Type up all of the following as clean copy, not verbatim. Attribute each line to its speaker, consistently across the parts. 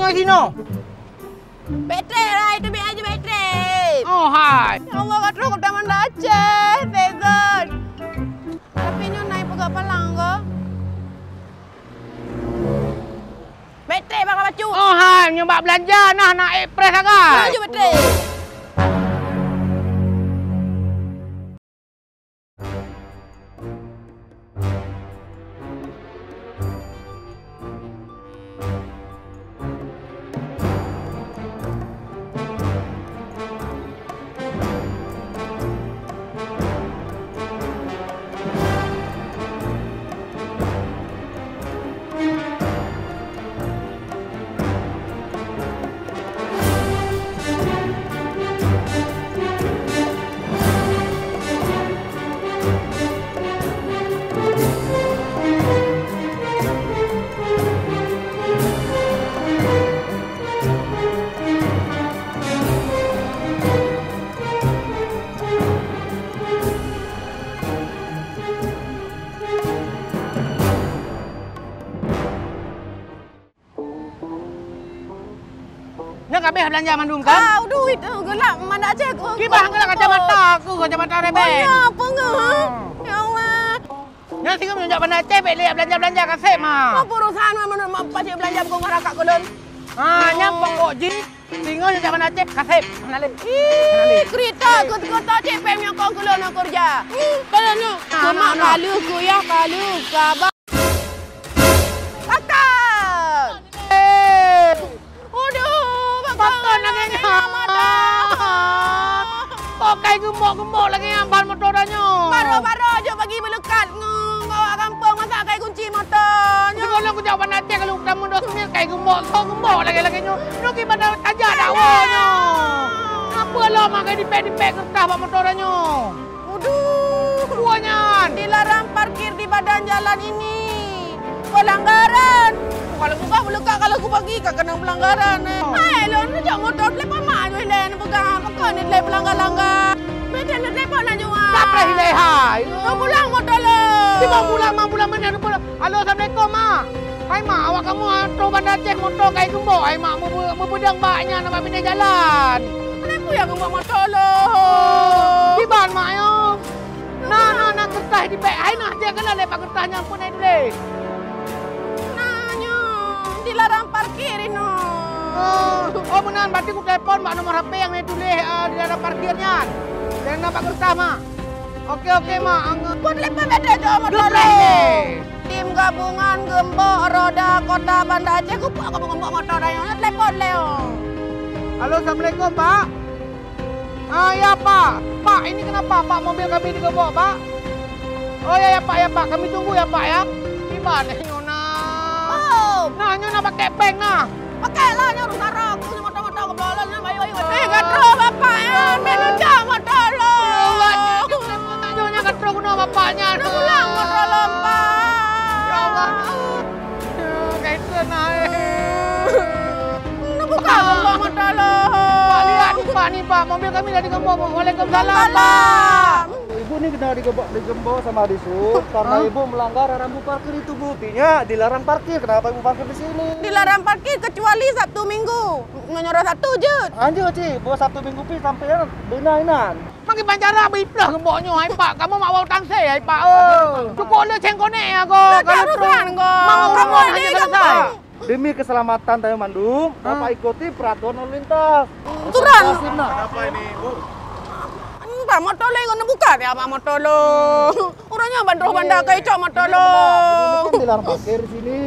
Speaker 1: nyo sino?
Speaker 2: Baterai lah, itu biar aja baterai.
Speaker 1: Oh, hai.
Speaker 2: Ya Allah, katro ke Taman Aceh, Tegon. Tapi nyo naik pegak palang ke? Baterai bakal bacu.
Speaker 1: Oh, hai. Nyoba belanja nah nak ekspres agak.
Speaker 2: Ayo baterai.
Speaker 1: Nak habis belanja mandum kan?
Speaker 2: Ah, duit gelap Taman Aceh aku.
Speaker 1: Kibah gelak kacamata aku, kacamata rebel.
Speaker 2: Banyak apa ngah? Ya Allah.
Speaker 1: Nak tinggal menjak Bandar Aceh, balik belanja-belanja kasih mah.
Speaker 2: Apa urusan mana pacik belanja bukan ngarakak kulun?
Speaker 1: Nyampak kok ji. Tinggal menjak Bandar Aceh, kasih. Kenalin.
Speaker 2: Kereta kota CPM yang kau kulun nak kerja. Kalau ni, mak kalu ku ya kalu kabar. Bakal.
Speaker 1: Bakal lagi nyamata. Kok kayak gembok-gembok lagi ambal motornya.
Speaker 2: Baru aja bagi melekat bawa kampung masa kayak kunci motornya.
Speaker 1: Kalau aku jawab Bandar Aceh kalau kamu dah sini kayak gembok lagi nyo. Nyo gimana aja dakwanya. Apa lah makai dipek kertas bawa motornya.
Speaker 2: Waduh.
Speaker 1: Buahnya.
Speaker 2: Dilarang parkir di badan jalan ini. Pelanggaran. Kalau buka melekat kalau aku pagi kak kena pelanggaran. Hai, lo ni jangan motor lepas mak je hilang pegang. Kau ni hilang pelanggar-langgar. Betul ni lepas nak jual.
Speaker 1: Tak pernah hilang hai.
Speaker 2: Kau pulang motor lo.
Speaker 1: Tiba pulang mana tu pulang. Halo, Assalamualaikum mak. Hai mak, awak kamu hantar Bandar Aceh motor kayak gembok. Hai mak, mau pedang baknya nak pindah jalan.
Speaker 2: Kenapa yang gembok motor lo?
Speaker 1: Tiba mak yo. Nah kertas di beg. Hai nak dia kena lepas kertasnya pun naik deh.
Speaker 2: Dilarang parkir ini.
Speaker 1: Oh benar, berarti aku telepon mbak nomor HP yang ditulis di dalam parkirnya. Dan nampak kertas mak. Oke mak.
Speaker 2: Buat lepas beda tu motor lo. Tim gabungan gembok roda kota Bandar Aceh. Aku buat kamu gembok motor yang telepon Leo.
Speaker 1: Halo, Assalamualaikum pak. Ya pak. Pak, ini kenapa pak mobil kami digembok pak? Oh ya pak. Kami tunggu ya pak ya. Gimana Nyona? Nah, Nyona pakai bank nah.
Speaker 2: Pakailah nya rusak aku motor-motor keblolan nya bayu. Gatro bapak ya. Menuja motor lo.
Speaker 1: Nyonya gatro guna bapaknya.
Speaker 2: Nak pulang motor lompat.
Speaker 1: Ya Allah. Kayak naik.
Speaker 2: Nak buka gembok motor lo.
Speaker 1: Pak lihat nih pak, mobil kami dah digembok. Waalaikumsalam.
Speaker 3: Ibu ini kena digembok sama disub karena ibu melanggar rambu parkir itu bu. Buktinya dilarang parkir. Kenapa ibu parkir di sini?
Speaker 2: Dilarang parkir kecuali Sabtu Minggu. Nyorot satu je.
Speaker 3: Anjir cik, bawa Sabtu Minggu pi sampai benar-benar.
Speaker 1: Magi bancara biplah gemboknya hai pak. Kamu mau bawa tangse hai pak. Cukup le cengkone aku.
Speaker 2: Kalau terus
Speaker 1: mau kamu hanya selesai.
Speaker 3: Demi keselamatan Tayo Mandum, Bapak ikuti peraturan lalu lintas.
Speaker 2: Turan.
Speaker 3: Apa ini, Bu?
Speaker 2: Pak motor lo yang buka ya pak motor lo. Orangnya bandar kayak cok motor lo.
Speaker 3: Ibu kan dilarang parkir di sini.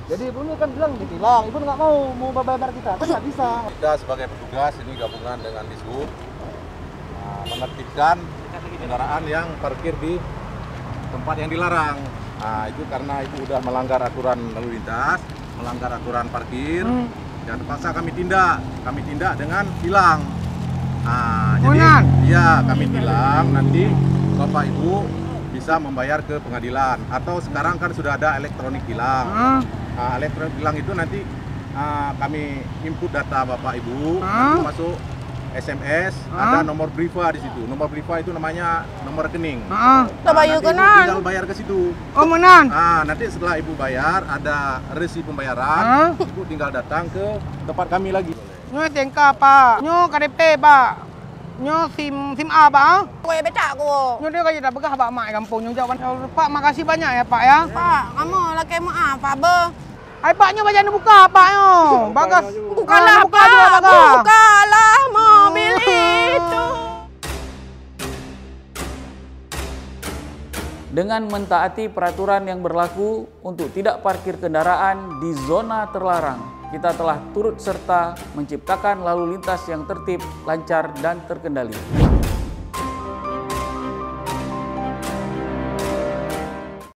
Speaker 3: Jadi ibu ini kan bilang ditilang, ibu nggak mau bayar kita, kan nggak bisa.
Speaker 4: Kita sebagai petugas ini gabungan dengan Dishub menertibkan kendaraan yang parkir di tempat yang dilarang. Nah, itu karena itu udah melanggar aturan lalu lintas, melanggar aturan parkir, dan terpaksa kami tindak dengan tilang. Nah, jadi ya kami tilang, nanti Bapak Ibu bisa membayar ke pengadilan atau sekarang kan sudah ada elektronik tilang. Elektronik tilang itu nanti kami input data Bapak Ibu, nanti masuk SMS, ada nomor Briva di situ. Nomor Briva itu namanya nomor rekening.
Speaker 2: Tak bayar
Speaker 4: nanti ibu
Speaker 2: kenan.
Speaker 4: tinggal bayar ke situ.
Speaker 1: Oh menan.
Speaker 4: Nanti setelah ibu bayar ada resi pembayaran, ibu tinggal datang ke tempat kami lagi.
Speaker 1: Nyo tengka pak. Nyo KDP pak. Nyo SIM A pak.
Speaker 2: Kau yang betak aku.
Speaker 1: Nyo dia kaya dah begah pak mak kampung nyo jawaban. Pak makasih banyak ya pak ya.
Speaker 2: Pak, kamu laki maaf, Pak Be.
Speaker 1: Hai pak nyo baca buka pak nyo. Bagas.
Speaker 2: Bukalah,
Speaker 1: buka juga,
Speaker 2: Pak.
Speaker 1: bagas.
Speaker 2: Bukalah mobil itu.
Speaker 5: Dengan mentaati peraturan yang berlaku untuk tidak parkir kendaraan di zona terlarang, kita telah turut serta menciptakan lalu lintas yang tertib, lancar, dan terkendali.